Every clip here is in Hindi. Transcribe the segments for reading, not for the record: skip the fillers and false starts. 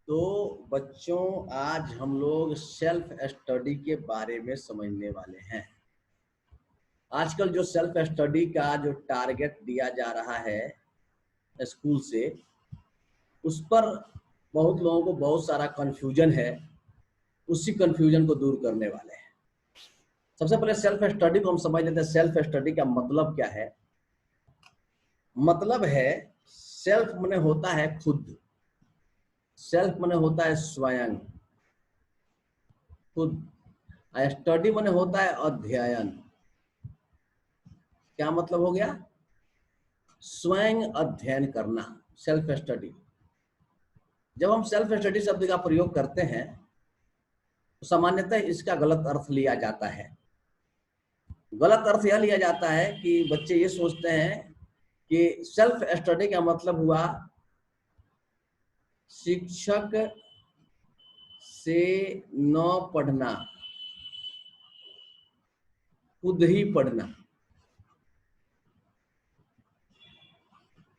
तो बच्चों, आज हम लोग सेल्फ स्टडी के बारे में समझने वाले हैं। आजकल जो सेल्फ स्टडी का जो टारगेट दिया जा रहा है स्कूल से, उस पर बहुत लोगों को बहुत सारा कन्फ्यूजन है। उसी कन्फ्यूजन को दूर करने वाले हैं। सबसे पहले सेल्फ स्टडी को हम समझ लेते हैं। सेल्फ स्टडी का मतलब क्या है? मतलब है, सेल्फ माने होता है खुद, सेल्फ माने होता है स्वयं, खुद। स्टडी माने होता है अध्ययन। क्या मतलब हो गया? स्वयं अध्ययन करना, सेल्फ स्टडी। जब हम सेल्फ स्टडी शब्द का प्रयोग करते हैं तो सामान्यतः इसका गलत अर्थ लिया जाता है। गलत अर्थ यह लिया जाता है कि बच्चे ये सोचते हैं कि सेल्फ स्टडी का मतलब हुआ शिक्षक से न पढ़ना, खुद ही पढ़ना।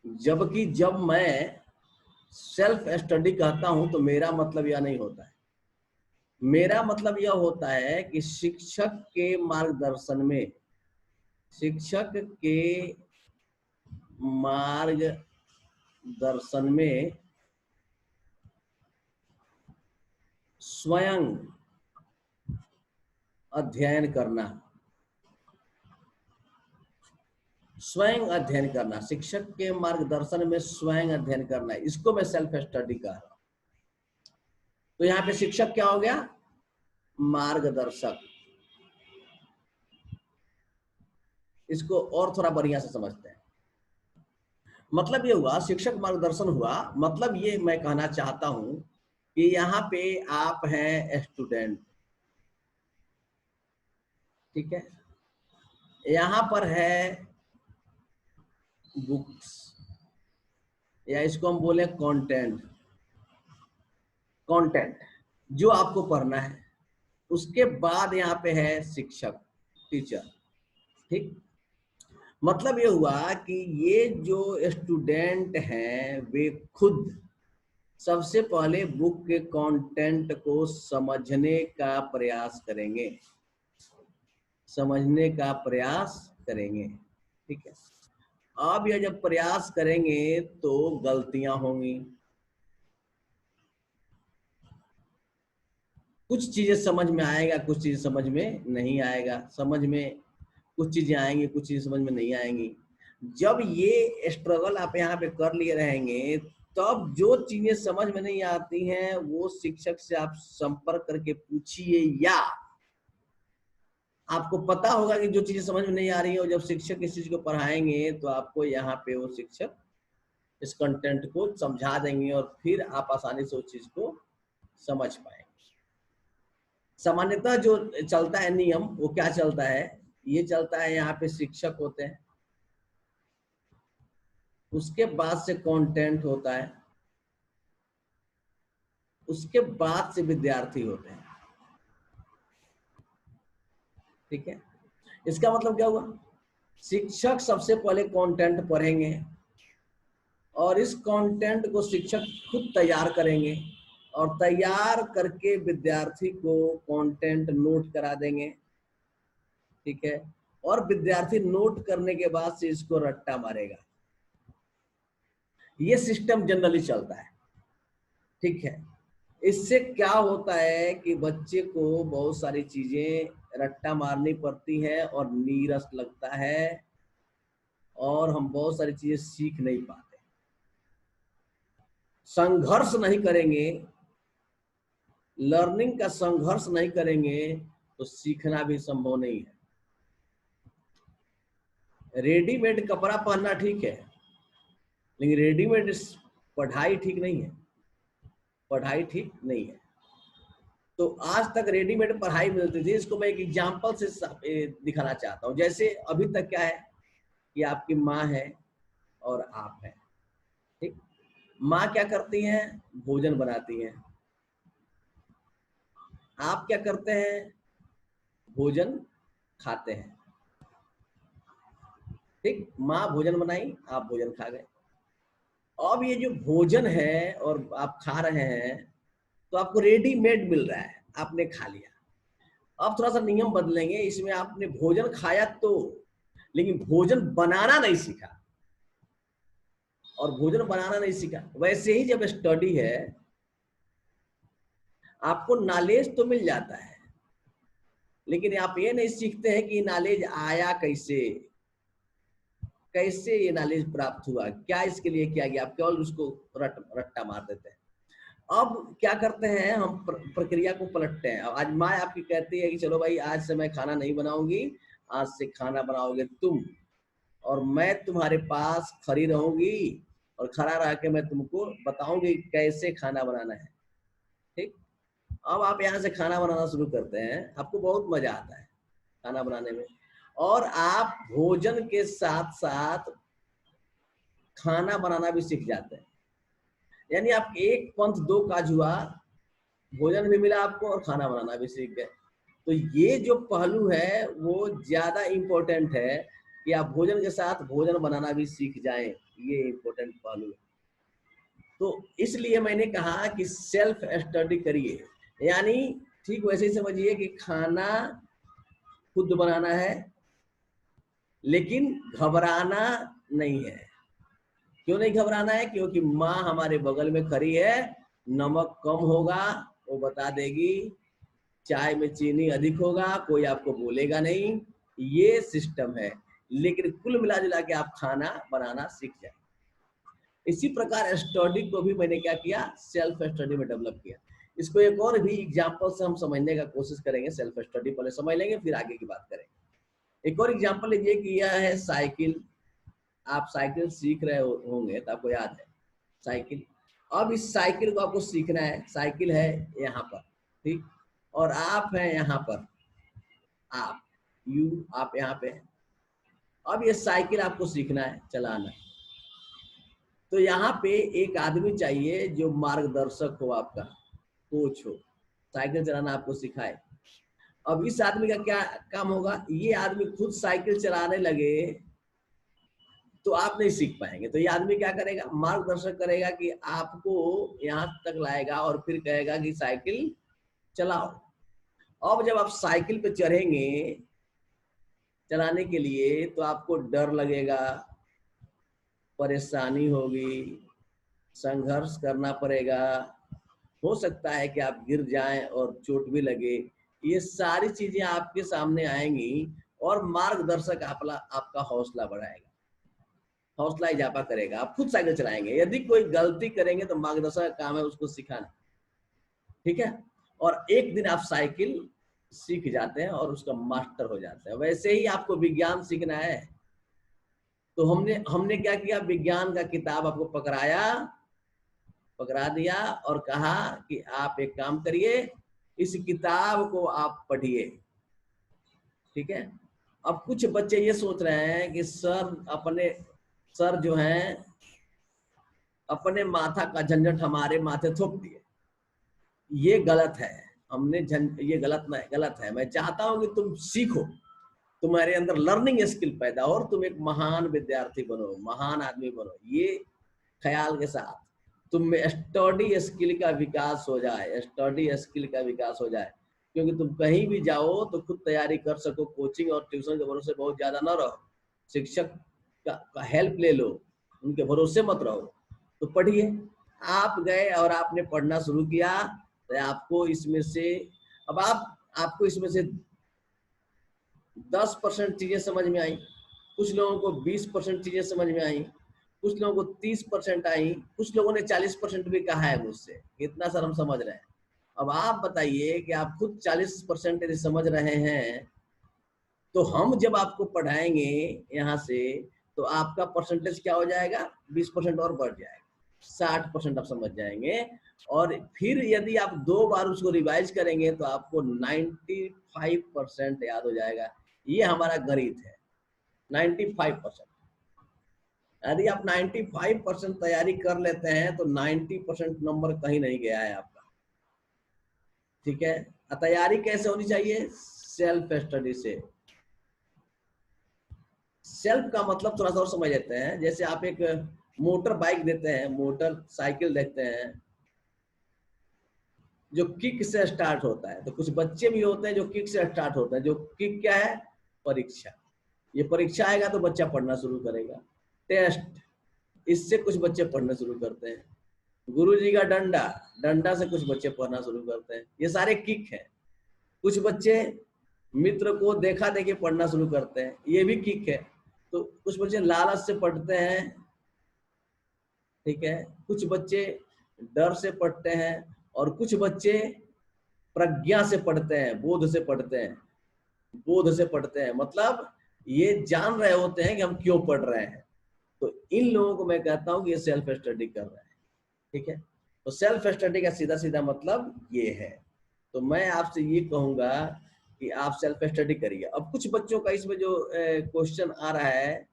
जबकि जब मैं सेल्फ स्टडी कहता हूं तो मेरा मतलब यह नहीं होता है। मेरा मतलब यह होता है कि शिक्षक के मार्गदर्शन में, शिक्षक के मार्गदर्शन में स्वयं अध्ययन करना, स्वयं अध्ययन करना, शिक्षक के मार्गदर्शन में स्वयं अध्ययन करना, इसको मैं सेल्फ स्टडी कह रहा हूं। तो यहाँ पे शिक्षक क्या हो गया? मार्गदर्शक। इसको और थोड़ा बढ़िया से समझते हैं। मतलब ये हुआ, शिक्षक मार्गदर्शन हुआ, मतलब ये मैं कहना चाहता हूं कि यहाँ पे आप हैं स्टूडेंट, ठीक है? यहाँ पर है बुक्स, या इसको हम बोले कंटेंट, कंटेंट जो आपको पढ़ना है। उसके बाद यहाँ पे है शिक्षक, टीचर, ठीक? मतलब ये हुआ कि ये जो स्टूडेंट हैं वे खुद सबसे पहले बुक के कंटेंट को समझने का प्रयास करेंगे, समझने का प्रयास करेंगे, ठीक है? अब यह जब प्रयास करेंगे तो गलतियां होंगी, कुछ चीजें समझ में आएगा, कुछ चीजें समझ में नहीं आएगा, समझ में कुछ चीजें आएंगी, कुछ चीजें समझ में नहीं आएंगी। जब ये स्ट्रगल आप यहाँ पे कर लिए रहेंगे, तब जो चीजें समझ में नहीं आती हैं वो शिक्षक से आप संपर्क करके पूछिए, या आपको पता होगा कि जो चीजें समझ में नहीं आ रही है, और जब शिक्षक इस चीज को पढ़ाएंगे तो आपको यहाँ पे वो शिक्षक इस कंटेंट को समझा देंगे और फिर आप आसानी से उस चीज को समझ पाएंगे। सामान्यतः जो चलता है नियम, वो क्या चलता है? ये चलता है, यहाँ पे शिक्षक होते हैं, उसके बाद से कंटेंट होता है, उसके बाद से विद्यार्थी होते हैं, ठीक है? इसका मतलब क्या हुआ? शिक्षक सबसे पहले कंटेंट पढ़ेंगे और इस कंटेंट को शिक्षक खुद तैयार करेंगे, और तैयार करके विद्यार्थी को कंटेंट नोट करा देंगे, ठीक है? और विद्यार्थी नोट करने के बाद से इसको रट्टा मारेगा। ये सिस्टम जनरली चलता है, ठीक है? इससे क्या होता है कि बच्चे को बहुत सारी चीजें रट्टा मारनी पड़ती है और नीरस लगता है, और हम बहुत सारी चीजें सीख नहीं पाते। संघर्ष नहीं करेंगे, लर्निंग का संघर्ष नहीं करेंगे तो सीखना भी संभव नहीं है। रेडीमेड कपड़ा पहनना ठीक है, लेकिन रेडीमेड पढ़ाई ठीक नहीं है, पढ़ाई ठीक नहीं है। तो आज तक रेडीमेड पढ़ाई मिलती थी। इसको मैं एक एग्जांपल से दिखाना चाहता हूँ। जैसे अभी तक क्या है कि आपकी माँ है और आप हैं, ठीक? माँ क्या करती हैं? भोजन बनाती हैं। आप क्या करते हैं? भोजन खाते हैं, ठीक? माँ भोजन बनाई, आप भोजन खा गए। अब ये जो भोजन है और आप खा रहे हैं, तो आपको रेडीमेड मिल रहा है, आपने खा लिया। अब थोड़ा सा नियम बदलेंगे, इसमें आपने भोजन खाया तो, लेकिन भोजन बनाना नहीं सीखा, और भोजन बनाना नहीं सीखा। वैसे ही जब स्टडी है, आपको नॉलेज तो मिल जाता है, लेकिन आप ये नहीं सीखते हैं कि नॉलेज आया कैसे, कैसे ये नॉलेज प्राप्त हुआ, क्या इसके लिए किया गया, आप केवल उसको रट्टा मार देते हैं। अब क्या करते हैं हम, प्रक्रिया को पलटते हैं। अब आज माँ आपकी कहती है कि चलो भाई आज से मैं खाना नहीं बनाऊंगी, आज से खाना बनाओगे तुम, और मैं तुम्हारे पास खड़ी रहूंगी और खड़ा रह के मैं तुमको बताऊंगी कैसे खाना बनाना है। ठीक। अब आप यहाँ से खाना बनाना शुरू करते हैं, आपको बहुत मजा आता है खाना बनाने में, और आप भोजन के साथ साथ खाना बनाना भी सीख जाते हैं। यानी आप एक पंथ दो काज हुआ, भोजन भी मिला आपको और खाना बनाना भी सीख गए। तो ये जो पहलू है वो ज्यादा इम्पोर्टेंट है कि आप भोजन के साथ भोजन बनाना भी सीख जाएं, ये इम्पोर्टेंट पहलू है। तो इसलिए मैंने कहा कि सेल्फ स्टडी करिए, यानी ठीक वैसे ही समझिए कि खाना खुद बनाना है, लेकिन घबराना नहीं है। क्यों नहीं घबराना है? क्योंकि माँ हमारे बगल में खड़ी है, नमक कम होगा वो बता देगी, चाय में चीनी अधिक होगा कोई आपको बोलेगा नहीं, ये सिस्टम है। लेकिन कुल मिला जुला के आप खाना बनाना सीख जाए। इसी प्रकार स्टडी को भी मैंने क्या किया, सेल्फ स्टडी में डेवलप किया। इसको एक और भी एग्जांपल से हम समझने का कोशिश करेंगे। सेल्फ स्टडी पहले समझ लेंगे, फिर आगे की बात करेंगे। एक और एग्जांपल लीजिए कि यह है साइकिल। आप साइकिल सीख रहे होंगे तो आपको याद है साइकिल। अब इस साइकिल को आपको सीखना है। साइकिल है यहाँ पर, ठीक, और आप हैं यहाँ पर, आप यहाँ पे। अब ये साइकिल आपको सीखना है चलाना। तो यहाँ पे एक आदमी चाहिए जो मार्गदर्शक हो, आपका कोच हो, साइकिल चलाना आपको सिखाए। अब इस आदमी का क्या काम होगा, ये आदमी खुद साइकिल चलाने लगे तो आप नहीं सीख पाएंगे। तो ये आदमी क्या करेगा, मार्गदर्शन करेगा कि आपको यहाँ तक लाएगा और फिर कहेगा कि साइकिल चलाओ। अब जब आप साइकिल पे चढ़ेंगे चलाने के लिए तो आपको डर लगेगा, परेशानी होगी, संघर्ष करना पड़ेगा, हो सकता है कि आप गिर जाएं और चोट भी लगे। ये सारी चीजें आपके सामने आएंगी और मार्गदर्शक आपका हौसला बढ़ाएगा, हौसला इजाफा करेगा। आप खुद साइकिल चलाएंगे। यदि कोई गलती करेंगे तो मार्गदर्शक का काम है उसको सिखाना, ठीक है। और एक दिन आप साइकिल सीख जाते हैं और उसका मास्टर हो जाते हैं। वैसे ही आपको विज्ञान सीखना है तो हमने क्या किया, विज्ञान का किताब आपको पकड़ा दिया और कहा कि आप एक काम करिए, इस किताब को आप पढ़िए, ठीक है। अब कुछ बच्चे ये सोच रहे हैं कि सर जो हैं अपने माथा का झंझट हमारे माथे थोप दिए। ये गलत है। ये गलत है। मैं चाहता हूं कि तुम सीखो, तुम्हारे अंदर लर्निंग स्किल पैदा हो और तुम एक महान विद्यार्थी बनो, महान आदमी बनो। ये ख्याल के साथ तुम में स्टडी स्किल का विकास हो जाए, स्टडी स्किल का विकास हो जाए। क्योंकि तुम कहीं भी जाओ तो खुद तैयारी कर सको। कोचिंग और ट्यूशन के भरोसे बहुत ज्यादा न रहो, शिक्षक का हेल्प ले लो, उनके भरोसे मत रहो। तो पढ़िए। आप गए और आपने पढ़ना शुरू किया तो आपको इसमें से आपको इसमें से 10% चीजें समझ में आई, कुछ लोगों को 20% चीजें समझ में आई, कुछ लोगों को 30% आई, कुछ लोगों ने 40% भी कहा है मुझसे, इतना सर हम समझ रहे हैं। अब आप बताइए कि आप खुद 40% यदि समझ रहे हैं तो हम जब आपको पढ़ाएंगे यहाँ से तो आपका परसेंटेज क्या हो जाएगा, 20% और बढ़ जाएगा, 60% आप समझ जाएंगे। और फिर यदि आप 2 बार उसको रिवाइज करेंगे तो आपको 95% याद हो जाएगा। ये हमारा गणित है, 95%। यदि आप 95% तैयारी कर लेते हैं तो 90% नंबर कहीं नहीं गया है आपका, ठीक है। तैयारी कैसे होनी चाहिए, सेल्फ स्टडी से। सेल्फ का मतलब थोड़ा सा और समझ लेते हैं। जैसे आप एक मोटर बाइक देते हैं, मोटर साइकिल देखते हैं, जो किक से स्टार्ट होता है। तो कुछ बच्चे भी होते हैं जो किक से स्टार्ट होते हैं। जो किक क्या है? परीक्षा। ये परीक्षा आएगा तो बच्चा पढ़ना शुरू करेगा। टेस्ट, इससे कुछ बच्चे पढ़ना शुरू करते हैं। गुरुजी का डंडा, डंडा से कुछ बच्चे पढ़ना शुरू करते हैं। ये सारे किक है। कुछ बच्चे मित्र को देखा देखी पढ़ना शुरू करते हैं, ये भी किक है। तो कुछ बच्चे लालच से पढ़ते हैं, ठीक है। कुछ बच्चे डर से पढ़ते हैं और कुछ बच्चे प्रज्ञा से पढ़ते हैं, बोध से पढ़ते हैं। बोध से पढ़ते हैं मतलब ये जान रहे होते हैं कि हम क्यों पढ़ रहे हैं। तो इन लोगों को मैं कहता हूं कि ये सेल्फ स्टडी कर रहे हैं, ठीक है। तो सेल्फ स्टडी का सीधा सीधा मतलब ये है। तो मैं आपसे ये कहूंगा कि आप सेल्फ स्टडी करिए। अब कुछ बच्चों का इसमें जो क्वेश्चन आ रहा है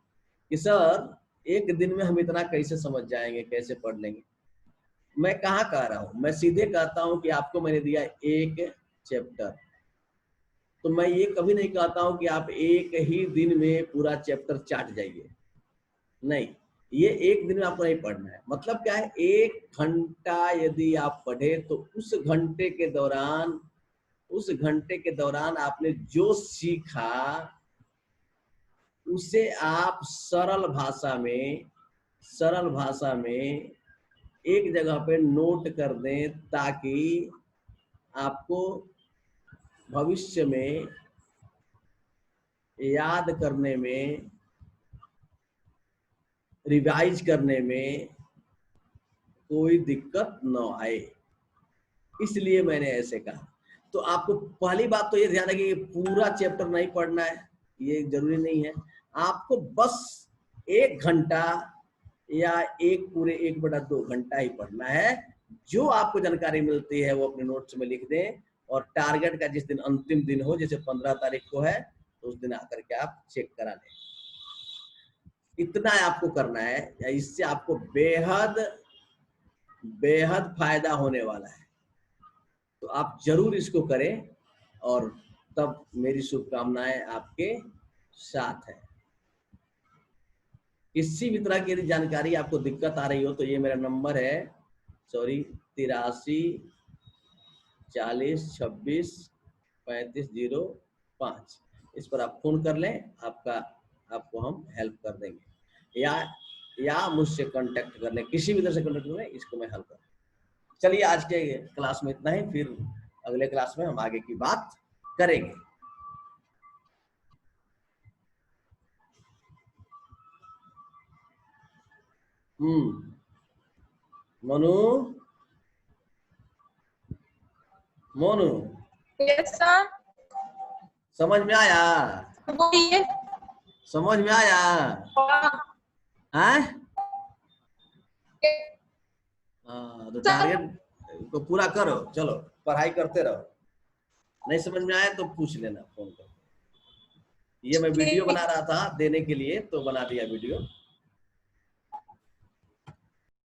कि सर एक दिन में हम इतना कैसे समझ जाएंगे, कैसे पढ़ लेंगे। मैं कहाँ कह रहा हूँ, मैं सीधे कहता हूँ कि आपको मैंने दिया एक चैप्टर, तो मैं ये कभी नहीं कहता हूँ कि आप एक ही दिन में पूरा चैप्टर चाट जाइए। नहीं, ये एक दिन में आपको नहीं पढ़ना है। मतलब क्या है, 1 घंटा यदि आप पढ़े तो उस घंटे के दौरान आपने जो सीखा उसे आप सरल भाषा में एक जगह पे नोट कर दें, ताकि आपको भविष्य में याद करने में, रिवाइज करने में कोई दिक्कत न आए। इसलिए मैंने ऐसे कहा। तो आपको पहली बात तो ये ध्यान रखिए कि पूरा चैप्टर नहीं पढ़ना है, ये जरूरी नहीं है। आपको बस 1 घंटा या पूरे 1/2 घंटा ही पढ़ना है। जो आपको जानकारी मिलती है वो अपने नोट्स में लिख दें, और टारगेट का जिस दिन अंतिम दिन हो, जैसे 15 तारीख को है, तो उस दिन आकर के आप चेक करा लें। इतना आपको करना है, या इससे आपको बेहद फायदा होने वाला है। तो आप जरूर इसको करें, और तब मेरी शुभकामनाएं आपके साथ है। किसी भी तरह की यदि जानकारी आपको दिक्कत आ रही हो तो ये मेरा नंबर है, 83 40 26 35 05। इस पर आप फोन कर लें, आपको हम हेल्प कर देंगे, या मुझसे कांटेक्ट कर लें, किसी भी तरह से कांटेक्ट करें, इसको मैं हेल्प कर। चलिए आज के क्लास में इतना ही, फिर अगले क्लास में हम आगे की बात करेंगे। मोनू यस सर, समझ में आया? बोलिए। समझ में आया? हाँ, तो टारगेट को पूरा करो, चलो पढ़ाई करते रहो। नहीं समझ में आया तो पूछ लेना फोन कर। ये मैं वीडियो बना रहा था देने के लिए, तो बना दिया वीडियो।